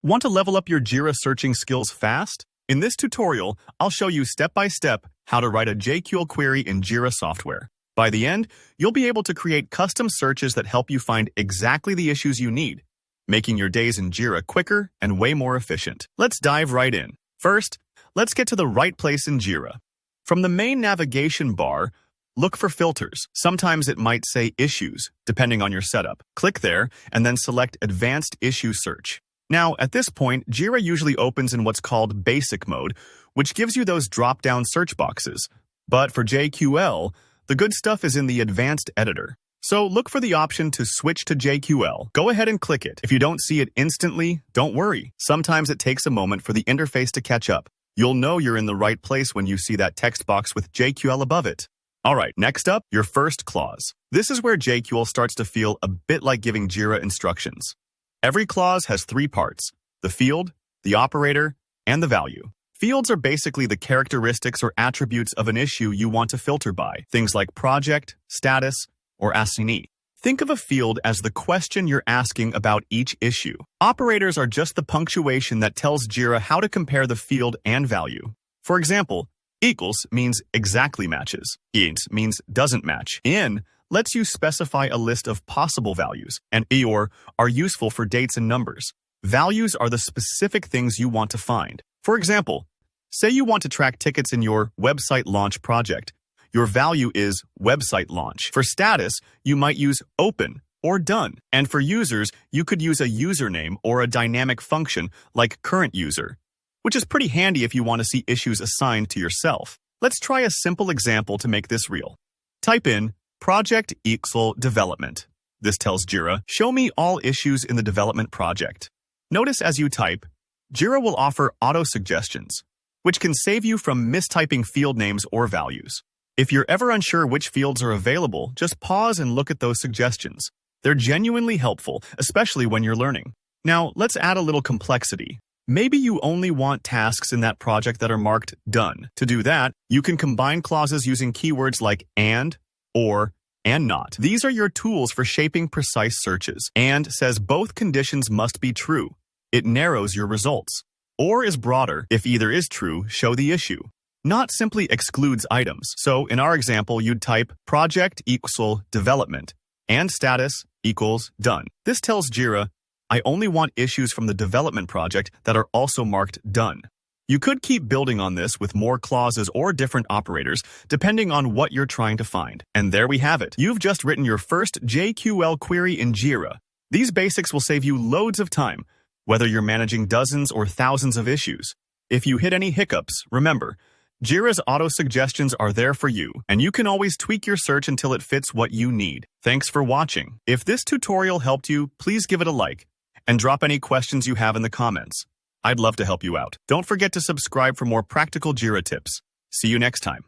Want to level up your Jira searching skills fast? In this tutorial, I'll show you step-by-step how to write a JQL query in Jira software. By the end, you'll be able to create custom searches that help you find exactly the issues you need, making your days in Jira quicker and way more efficient. Let's dive right in. First, let's get to the right place in Jira. From the main navigation bar, look for filters. Sometimes it might say Issues, depending on your setup. Click there and then select Advanced Issue Search. Now, at this point, Jira usually opens in what's called Basic mode, which gives you those drop-down search boxes. But for JQL, the good stuff is in the Advanced Editor. So look for the option to switch to JQL. Go ahead and click it. If you don't see it instantly, don't worry. Sometimes it takes a moment for the interface to catch up. You'll know you're in the right place when you see that text box with JQL above it. Alright, next up, your first clause. This is where JQL starts to feel a bit like giving Jira instructions. Every clause has three parts: the field, the operator, and the value. Fields are basically the characteristics or attributes of an issue you want to filter by, things like project, status, or assignee. Think of a field as the question you're asking about each issue. Operators are just the punctuation that tells Jira how to compare the field and value. For example, equals means exactly matches. Int means doesn't match. In lets you specify a list of possible values, and eor are useful for dates and numbers. Values are the specific things you want to find. For example, say you want to track tickets in your website launch project. Your value is website launch. For status, you might use open or done. And for users, you could use a username or a dynamic function like current user, which is pretty handy if you want to see issues assigned to yourself. Let's try a simple example to make this real. Type in project equal development. This tells Jira, show me all issues in the development project. Notice as you type, Jira will offer auto-suggestions, which can save you from mistyping field names or values. If you're ever unsure which fields are available, just pause and look at those suggestions. They're genuinely helpful, especially when you're learning. Now, let's add a little complexity. Maybe you only want tasks in that project that are marked done. To do that, you can combine clauses using keywords like and, or, and not. These are your tools for shaping precise searches. And says both conditions must be true. It narrows your results. Or is broader. If either is true, show the issue. Not simply excludes items. So in our example, you'd type project equal development and status equals done. This tells Jira, I only want issues from the development project that are also marked done. You could keep building on this with more clauses or different operators, depending on what you're trying to find. And there we have it. You've just written your first JQL query in Jira. These basics will save you loads of time, whether you're managing dozens or thousands of issues. If you hit any hiccups, remember, Jira's auto-suggestions are there for you, and you can always tweak your search until it fits what you need. Thanks for watching. If this tutorial helped you, please give it a like, and drop any questions you have in the comments. I'd love to help you out. Don't forget to subscribe for more practical Jira tips. See you next time.